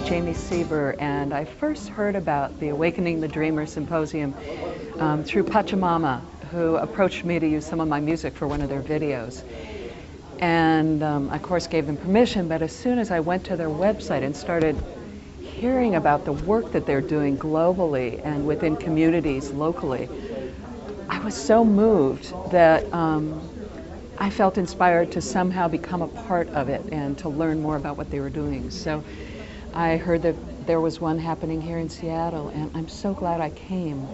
Jamie Sieber, and I first heard about the Awakening the Dreamer Symposium through Pachamama, who approached me to use some of my music for one of their videos. And I, of course, gave them permission, but as soon as I went to their website and started hearing about the work that they're doing globally and within communities locally, I was so moved that I felt inspired to somehow become a part of it and to learn more about what they were doing. So I heard that there was one happening here in Seattle, and I'm so glad I came.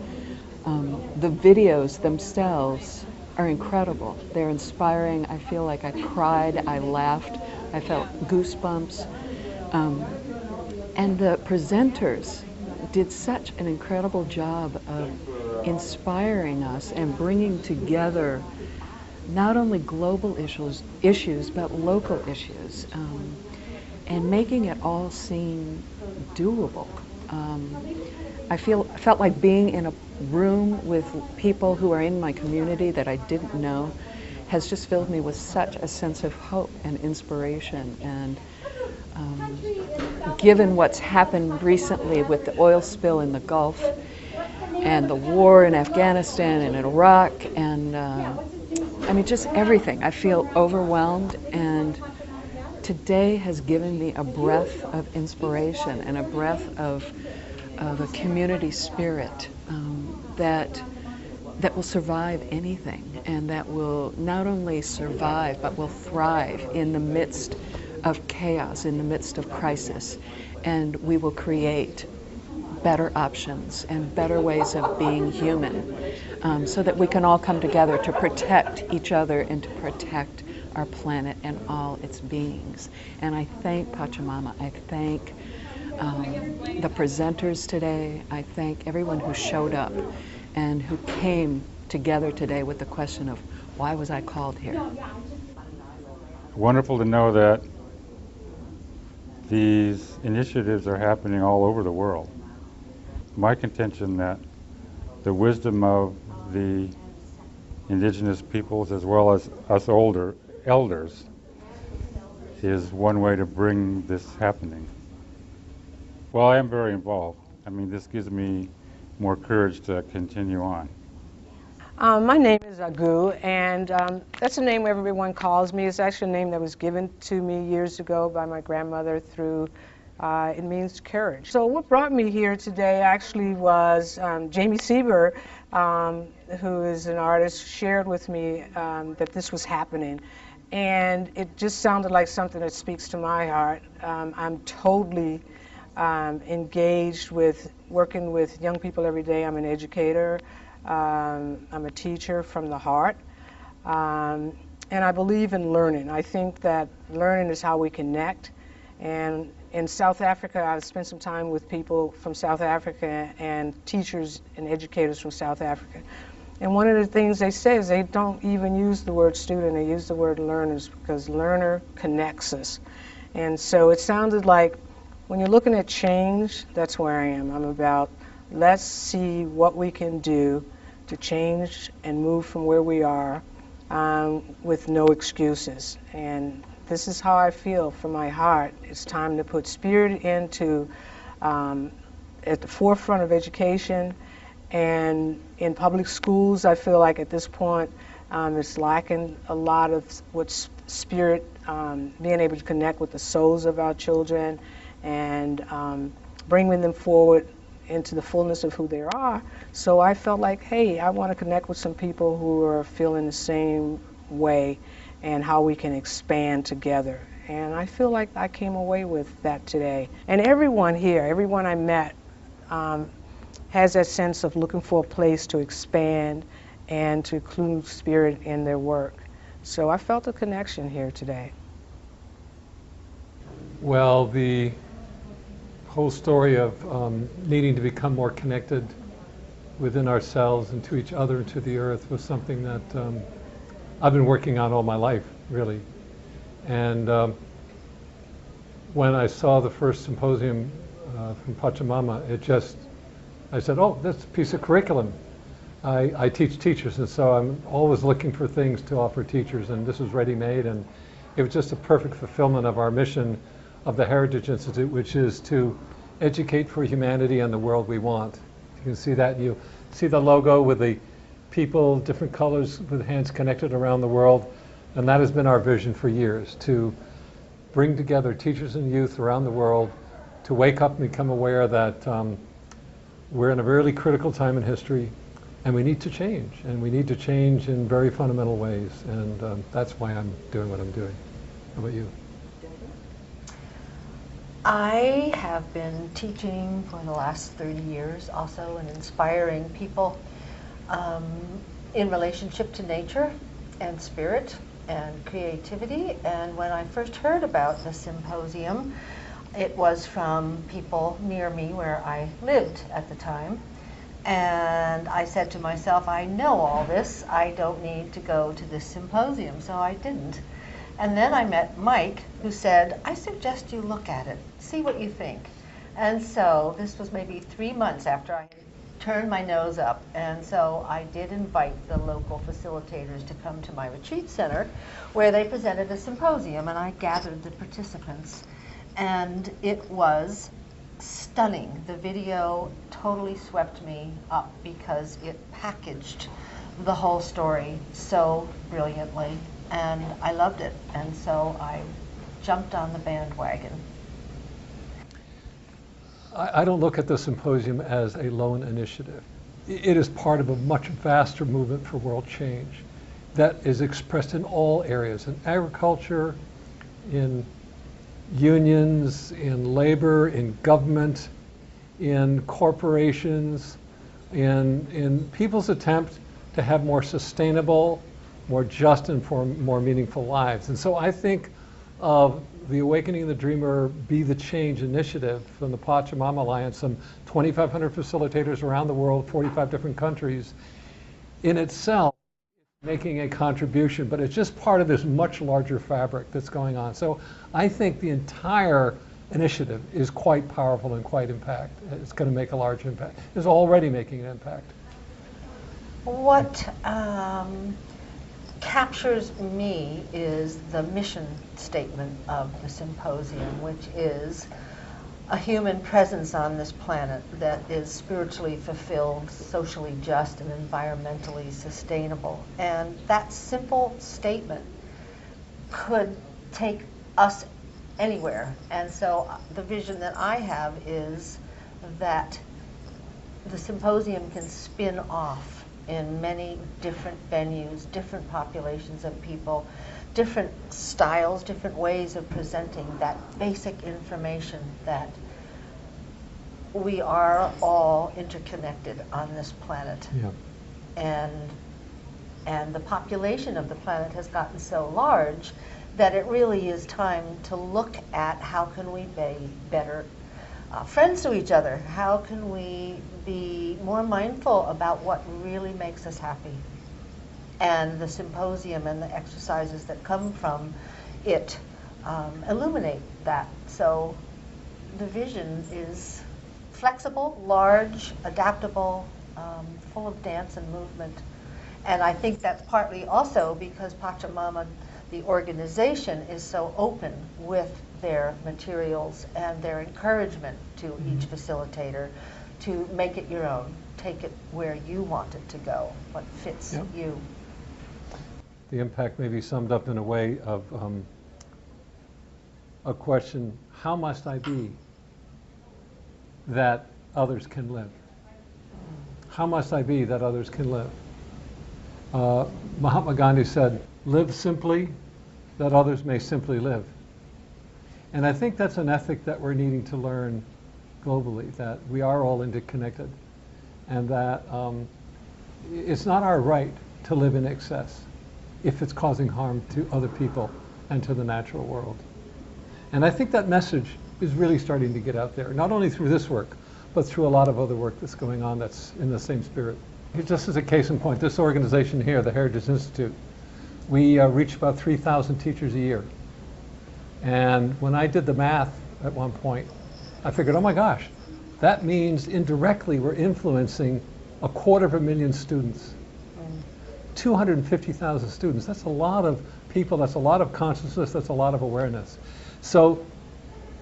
The videos themselves are incredible. They're inspiring. I feel like I cried, I laughed, I felt goosebumps. And the presenters did such an incredible job of inspiring us and bringing together not only global issues but local issues, and making it all seem doable. I felt like being in a room with people who are in my community that I didn't know has just filled me with such a sense of hope and inspiration. And given what's happened recently with the oil spill in the Gulf and the war in Afghanistan and in Iraq, and I mean, just everything, I feel overwhelmed, and today has given me a breath of inspiration and a breath of a community spirit that will survive anything, and that will not only survive but will thrive in the midst of chaos, in the midst of crisis, and we will create better options and better ways of being human, so that we can all come together to protect each other and to protect our planet and all its beings. And I thank Pachamama, I thank the presenters today, I thank everyone who showed up and who came together today with the question of, why was I called here? Wonderful to know that these initiatives are happening all over the world. My contention that the wisdom of the indigenous peoples as well as us older elders is one way to bring this happening. Well, I am very involved. I mean, this gives me more courage to continue on. My name is Agu, and that's a name everyone calls me. It's actually a name that was given to me years ago by my grandmother through, it means courage. So what brought me here today actually was Jamie Sieber, who is an artist, shared with me that this was happening. And it just sounded like something that speaks to my heart. I'm totally engaged with working with young people every day. I'm an educator. I'm a teacher from the heart, and I believe in learning. I think that learning is how we connect, and in South Africa I've spent some time with people from South Africa and teachers and educators from South Africa, and one of the things they say is they don't even use the word student, they use the word learners, because learner connects us. And so it sounded like when you're looking at change, that's where I am. I'm about, let's see what we can do to change and move from where we are with no excuses. And this is how I feel from my heart. It's time to put spirit into at the forefront of education, and in public schools I feel like at this point it's lacking a lot of what spirit, being able to connect with the souls of our children and bringing them forward into the fullness of who they are. So I felt like, hey, I want to connect with some people who are feeling the same way and how we can expand together. And I feel like I came away with that today. And everyone here, everyone I met, has that sense of looking for a place to expand and to include spirit in their work. So I felt a connection here today. Well, the whole story of needing to become more connected within ourselves and to each other and to the earth was something that I've been working on all my life, really. And when I saw the first symposium from Pachamama, I said, oh, that's a piece of curriculum. I teach teachers, and so I'm always looking for things to offer teachers, and this was ready-made, and it was just a perfect fulfillment of our mission of the Heritage Institute, which is to educate for humanity and the world we want. You can see that. You see the logo with the people, different colors with hands connected around the world. And that has been our vision for years, to bring together teachers and youth around the world to wake up and become aware that we're in a really critical time in history and we need to change. And we need to change in very fundamental ways. And that's why I'm doing what I'm doing. How about you? I have been teaching for the last 30 years also and inspiring people in relationship to nature and spirit and creativity. And when I first heard about the symposium, it was from people near me where I lived at the time. And I said to myself, I know all this, I don't need to go to this symposium, so I didn't. And then I met Mike, who said, I suggest you look at it, see what you think. And so this was maybe 3 months after I had turned my nose up. And so I did invite the local facilitators to come to my retreat center, where they presented a symposium, and I gathered the participants. And it was stunning. The video totally swept me up because it packaged the whole story so brilliantly. And I loved it, and so I jumped on the bandwagon. I don't look at the symposium as a lone initiative. It is part of a much vaster movement for world change that is expressed in all areas, in agriculture, in unions, in labor, in government, in corporations, in people's attempt to have more sustainable, more just, and more meaningful lives. And so I think of the Awakening of the Dreamer Be the Change initiative from the Pachamama Alliance, some 2,500 facilitators around the world, 45 different countries, in itself making a contribution, but it's just part of this much larger fabric that's going on. So I think the entire initiative is quite powerful and quite it's going to make a large impact. It's already making an impact. What captures me is the mission statement of the symposium, which is a human presence on this planet that is spiritually fulfilled, socially just, and environmentally sustainable. And that simple statement could take us anywhere. And so the vision that I have is that the symposium can spin off in many different venues, different populations of people, different styles, different ways of presenting that basic information that we are all interconnected on this planet. Yeah. And the population of the planet has gotten so large that it really is time to look at how can we be better friends to each other? How can we be more mindful about what really makes us happy? And the symposium and the exercises that come from it illuminate that. So the vision is flexible, large, adaptable, full of dance and movement. And I think that's partly also because Pachamama, the organization, is so open with their materials and their encouragement to each facilitator to make it your own, take it where you want it to go, what fits you. The impact may be summed up in a way of a question, how must I be that others can live? How must I be that others can live? Mahatma Gandhi said, live simply that others may simply live. And I think that's an ethic that we're needing to learn globally, that we are all interconnected, and that it's not our right to live in excess if it's causing harm to other people and to the natural world. And I think that message is really starting to get out there, not only through this work, but through a lot of other work that's going on that's in the same spirit. Just as a case in point, this organization here, the Heritage Institute, we reach about 3,000 teachers a year. And when I did the math at one point, I figured, oh my gosh, that means indirectly we're influencing 250,000 students. 250,000 students, that's a lot of people, that's a lot of consciousness, that's a lot of awareness. So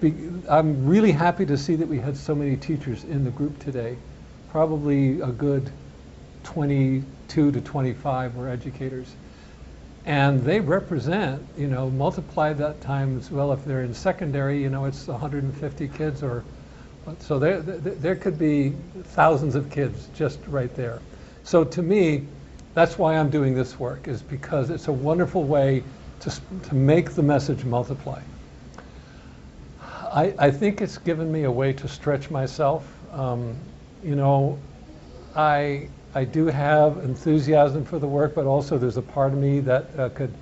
I'm really happy to see that we had so many teachers in the group today. Probably a good 22 to 25 were educators. And they represent, multiply that times, well, if they're in secondary, it's 150 kids, or so there could be thousands of kids just right there. So to me, that's why I'm doing this work, is because it's a wonderful way to make the message multiply. I think it's given me a way to stretch myself. I do have enthusiasm for the work, but also there's a part of me that could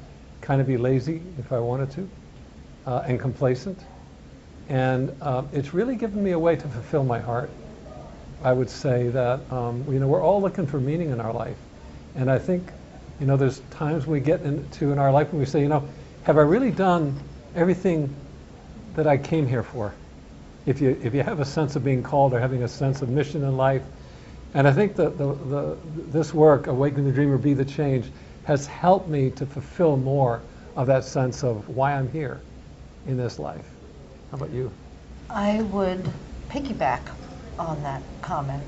kind of be lazy if I wanted to, and complacent. And it's really given me a way to fulfill my heart. I would say that, we're all looking for meaning in our life. And I think, there's times we get into in our life when we say, have I really done everything that I came here for? If you have a sense of being called or having a sense of mission in life. And I think that this work, Awaken the Dreamer, Be the Change, has helped me to fulfill more of that sense of why I'm here in this life. How about you? I would piggyback on that comment.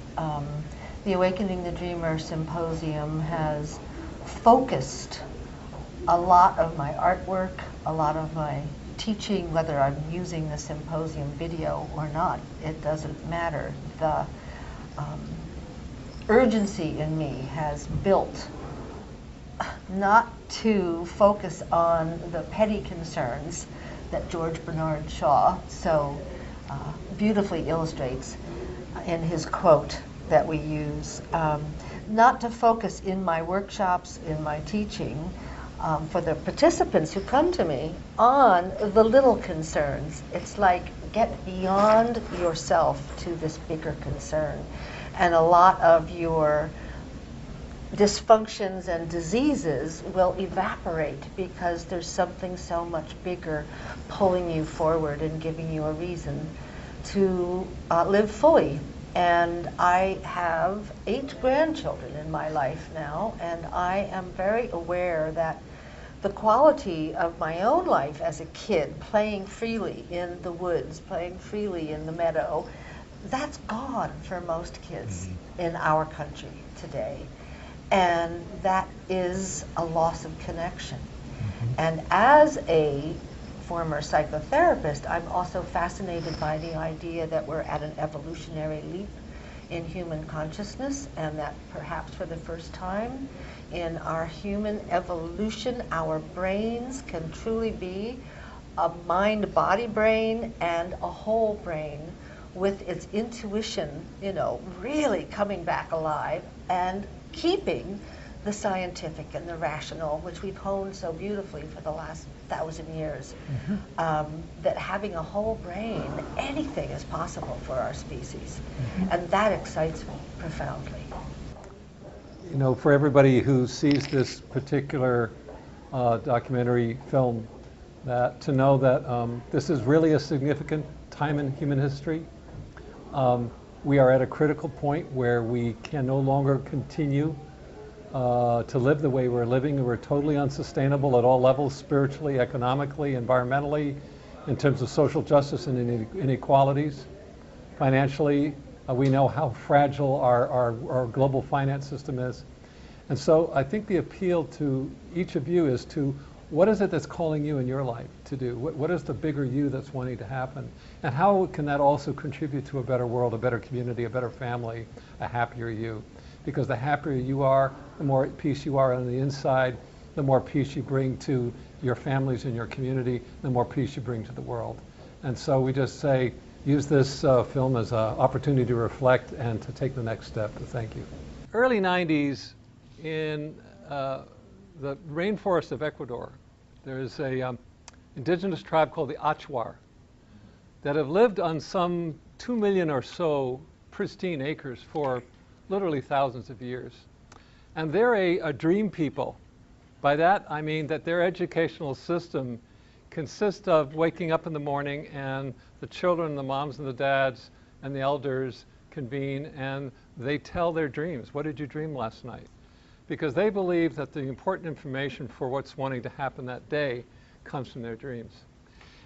The Awakening the Dreamer Symposium has focused a lot of my artwork, a lot of my teaching, whether I'm using the symposium video or not, it doesn't matter. The urgency in me has built not to focus on the petty concerns that George Bernard Shaw so beautifully illustrates in his quote that we use. Not to focus in my workshops, in my teaching, for the participants who come to me on the little concerns. It's like, get beyond yourself to this bigger concern. And a lot of your dysfunctions and diseases will evaporate because there's something so much bigger pulling you forward and giving you a reason to live fully. And I have 8 grandchildren in my life now, and I am very aware that the quality of my own life as a kid, playing freely in the woods, playing freely in the meadow, that's gone for most kids in our country today. And that is a loss of connection. And as a former psychotherapist, I'm also fascinated by the idea that we're at an evolutionary leap in human consciousness, and that perhaps for the first time in our human evolution, our brains can truly be a mind-body brain and a whole brain, with its intuition, really coming back alive and keeping the scientific and the rational, which we've honed so beautifully for the last 1,000 years. That having a whole brain, anything is possible for our species. And that excites me profoundly. For everybody who sees this particular documentary film, to know that this is really a significant time in human history. We are at a critical point where we can no longer continue to live the way we're living. We're totally unsustainable at all levels, spiritually, economically, environmentally, in terms of social justice and inequalities. Financially, we know how fragile our global finance system is. And so I think the appeal to each of you is to, what is it that's calling you in your life to do? What is the bigger you that's wanting to happen? And how can that also contribute to a better world, a better community, a better family, a happier you? Because the happier you are, the more at peace you are on the inside, the more peace you bring to your families and your community, the more peace you bring to the world. And so we just say, use this film as an opportunity to reflect and to take the next step. Thank you. Early 90s, in the rainforest of Ecuador, there is a indigenous tribe called the Achuar that have lived on some 2 million or so pristine acres for literally thousands of years. And they're a dream people. By that, I mean that their educational system consists of waking up in the morning and the children, the moms and the dads and the elders convene and they tell their dreams. What did you dream last night? Because they believe that the important information for what's wanting to happen that day comes from their dreams.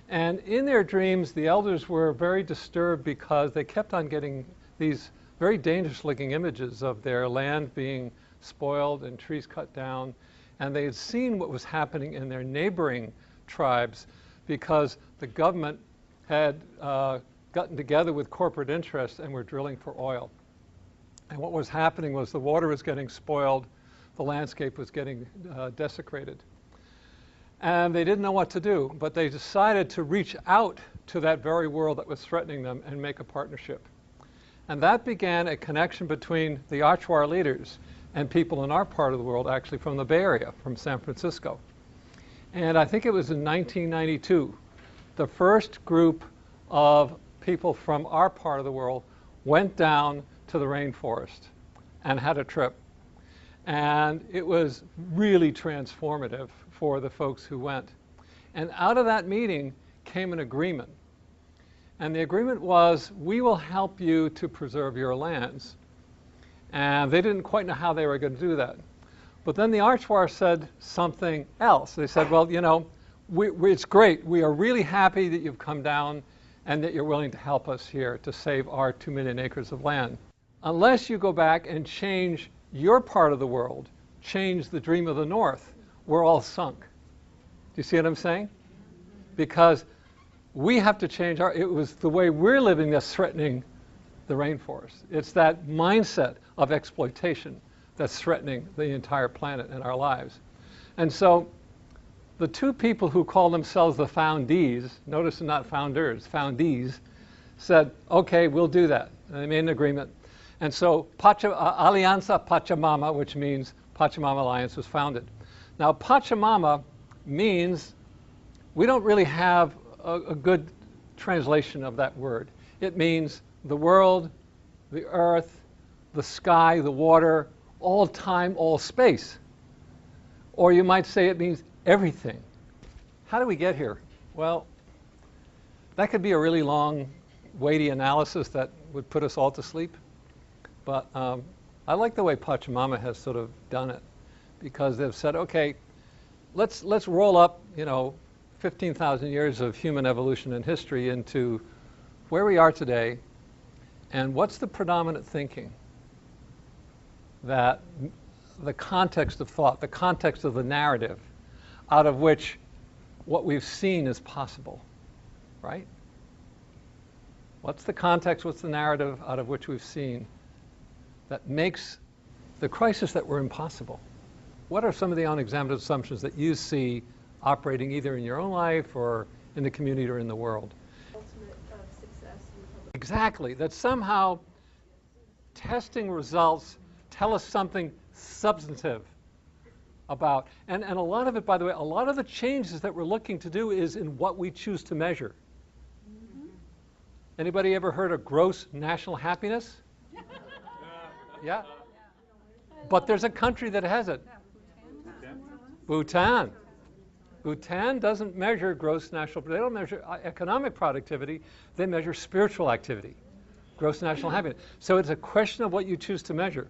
And in their dreams, the elders were very disturbed because they kept on getting these very dangerous-looking images of their land being spoiled and trees cut down. And they had seen what was happening in their neighboring tribes because the government had gotten together with corporate interests and were drilling for oil. And what was happening was the water was getting spoiled, the landscape was getting desecrated. And they didn't know what to do, but they decided to reach out to that very world that was threatening them and make a partnership. And that began a connection between the Archwar leaders and people in our part of the world, actually from the Bay Area, from San Francisco. And I think it was in 1992, the first group of people from our part of the world went down to the rainforest and had a trip. And it was really transformative for the folks who went. And out of that meeting came an agreement. And the agreement was, we will help you to preserve your lands. And they didn't quite know how they were going to do that. But then the Archwar said something else. They said, well, you know, it's great. We are really happy that you've come down and that you're willing to help us here to save our 2 million acres of land. Unless you go back and change your part of the world, change the dream of the North, we're all sunk. Do you see what I'm saying? Because we have to change it was the way we're living that's threatening the rainforest. It's that mindset of exploitation that's threatening the entire planet and our lives. And so the two people who call themselves the foundees, notice they're not founders, foundees, said, okay, we'll do that. And they made an agreement. And so Alianza Pachamama, which means Pachamama Alliance, was founded. Now, Pachamama means, we don't really have a good translation of that word. It means the world, the earth, the sky, the water, all time, all space. Or you might say it means everything. How do we get here? Well, that could be a really long, weighty analysis that would put us all to sleep. But I like the way Pachamama has sort of done it, because they've said, okay, let's roll up, 15,000 years of human evolution and history into where we are today, and what's the predominant thinking that the context of thought, the context of the narrative, out of which what we've seen is possible, right? What's the context, what's the narrative out of which we've seen that makes the crisis that we're impossible? What are some of the unexamined assumptions that you see operating either in your own life or in the community or in the world? Ultimate of success in the public. Exactly, that somehow testing results tell us something substantive about, and a lot of it, by the way, a lot of the changes that we're looking to do is in what we choose to measure. Mm-hmm. Anybody ever heard of gross national happiness? Yeah? But there's a country that has it. Bhutan. Bhutan doesn't measure gross national, they don't measure economic productivity, they measure spiritual activity, gross national happiness. So it's a question of what you choose to measure.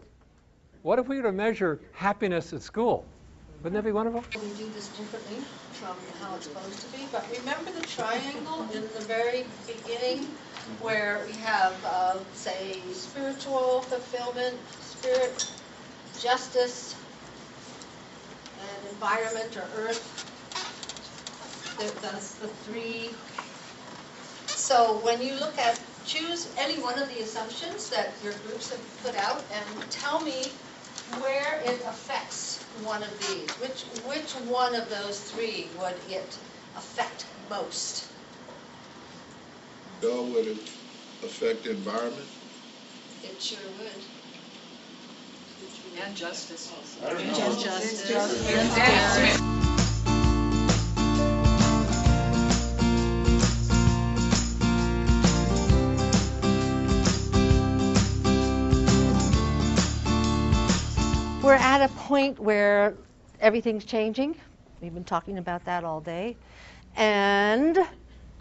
What if we were to measure happiness at school? Wouldn't that be wonderful? We do this differently from how it's supposed to be, but remember the triangle in the very beginning where we have, say, spiritual fulfillment, spirit, justice, and environment or earth. That's the three. So when you look at, choose any one of the assumptions that your groups have put out and tell me where it affects one of these. Which one of those three would it affect most? Bill, would it affect the environment? It sure would. And justice. And justice. We're at a point where everything's changing. We've been talking about that all day. And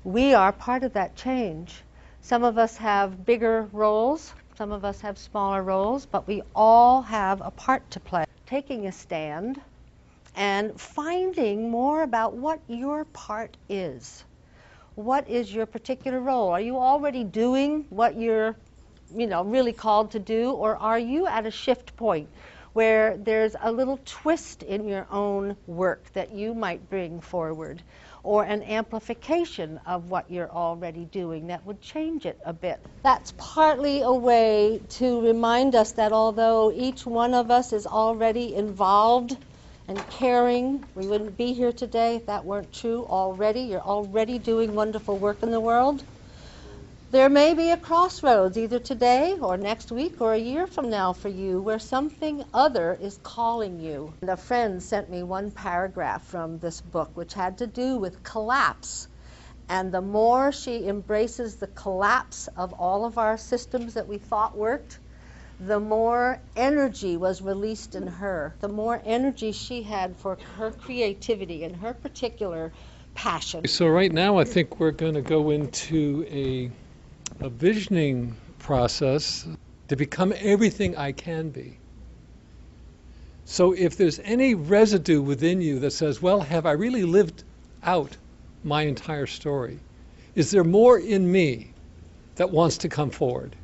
we are part of that change. Some of us have bigger roles, some of us have smaller roles, but we all have a part to play. Taking a stand and finding more about what your part is. What is your particular role? Are you already doing what you're, really called to do, or are you at a shift point where there's a little twist in your own work that you might bring forward, or an amplification of what you're already doing that would change it a bit? That's partly a way to remind us that although each one of us is already involved and caring, we wouldn't be here today if that weren't true already. You're already doing wonderful work in the world. There may be a crossroads either today or next week or a year from now for you where something other is calling you. And a friend sent me one paragraph from this book which had to do with collapse. And the more she embraces the collapse of all of our systems that we thought worked, the more energy was released in her, the more energy she had for her creativity and her particular passion. So right now I think we're going to go into a visioning process to become everything I can be. So if there's any residue within you that says, well, have I really lived out my entire story? Is there more in me that wants to come forward?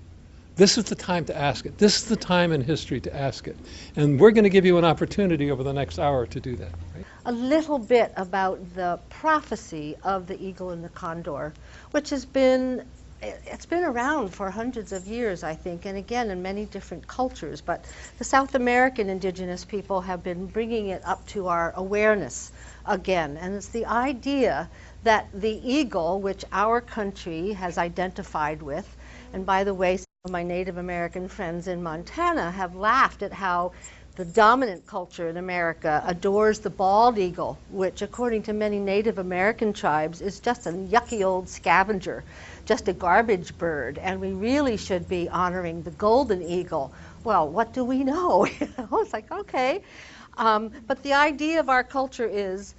This is the time to ask it. This is the time in history to ask it. And we're going to give you an opportunity over the next hour to do that. Right? A little bit about the prophecy of the eagle and the condor, which has been, it's been around for hundreds of years, I think, and again in many different cultures. But the South American indigenous people have been bringing it up to our awareness again. And it's the idea that the eagle, which our country has identified with, and by the way, some of my Native American friends in Montana have laughed at how the dominant culture in America adores the bald eagle, which according to many Native American tribes is just a yucky old scavenger, just a garbage bird, and we really should be honoring the golden eagle. Well, what do we know? It's like, okay. But the idea of our culture is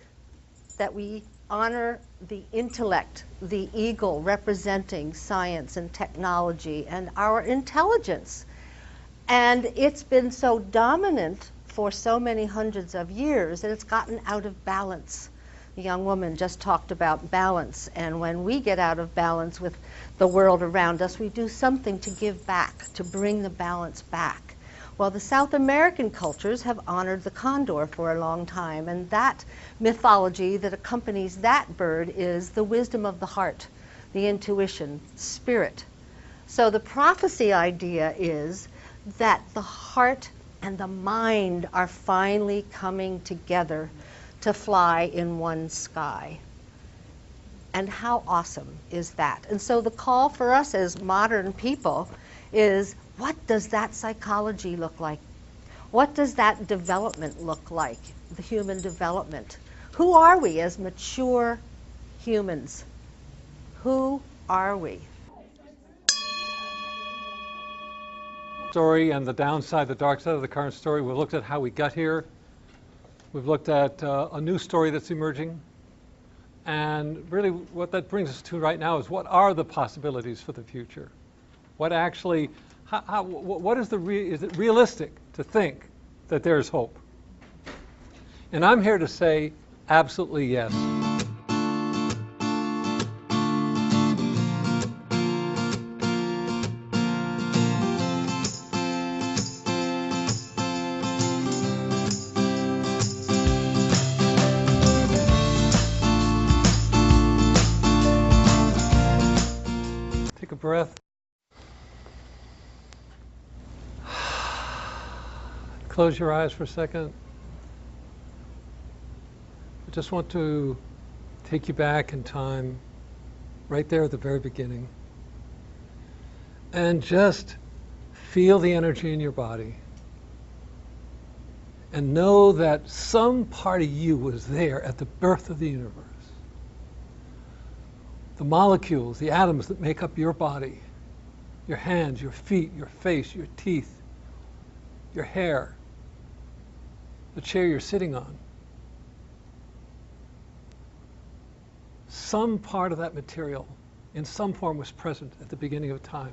that we honor the intellect, the eagle representing science and technology and our intelligence. And it's been so dominant for so many hundreds of years that it's gotten out of balance. The young woman just talked about balance, and when we get out of balance with the world around us, we do something to give back, to bring the balance back. Well, the South American cultures have honored the condor for a long time, and that mythology that accompanies that bird is the wisdom of the heart, the intuition, spirit. So the prophecy idea is that the heart and the mind are finally coming together to fly in one sky. And how awesome is that? And so the call for us as modern people is, what does that psychology look like? What does that development look like, the human development? Who are we as mature humans? Who are we? Story and the downside, the dark side of the current story. We've looked at how we got here. We've looked at a new story that's emerging. And really what that brings us to right now is, what are the possibilities for the future? What actually, what is is it realistic to think that there's hope? And I'm here to say absolutely yes. Take a breath. Close your eyes for a second. I just want to take you back in time, right there at the very beginning. And just feel the energy in your body. And know that some part of you was there at the birth of the universe. The molecules, the atoms that make up your body, your hands, your feet, your face, your teeth, your hair, the chair you're sitting on. Some part of that material in some form was present at the beginning of time.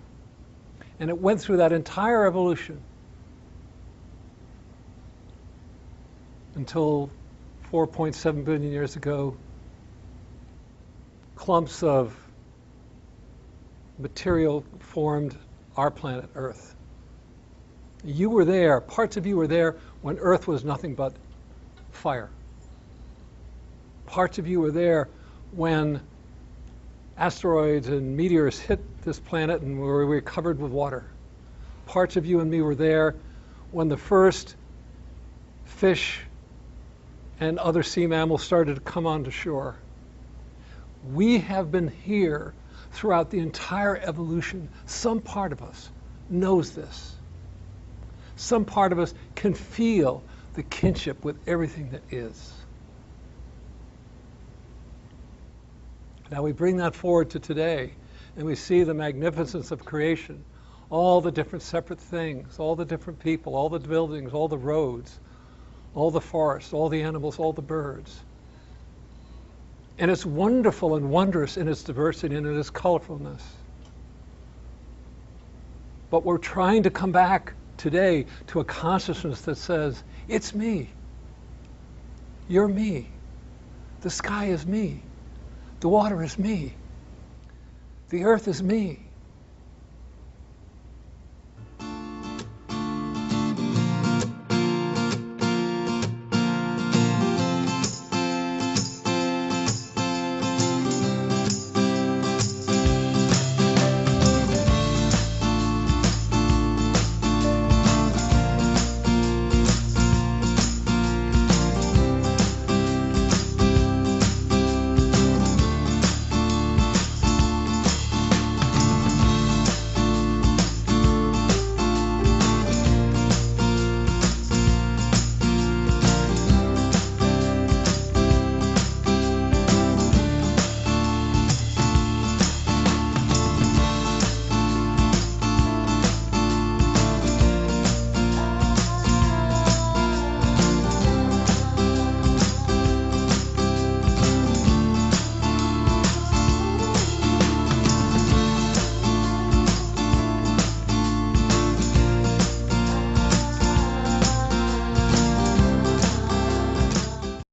And it went through that entire evolution until 4.7 billion years ago, clumps of material formed our planet Earth. You were there, parts of you were there when Earth was nothing but fire. Parts of you were there when asteroids and meteors hit this planet and we were covered with water. Parts of you and me were there when the first fish and other sea mammals started to come onto shore. We have been here throughout the entire evolution. Some part of us knows this. Some part of us can feel the kinship with everything that is. Now we bring that forward to today, and we see the magnificence of creation, all the different separate things, all the different people, all the buildings, all the roads, all the forests, all the animals, all the birds. And it's wonderful and wondrous in its diversity and in its colorfulness. But we're trying to come back today to a consciousness that says, it's me. You're me. The sky is me. The water is me. The earth is me.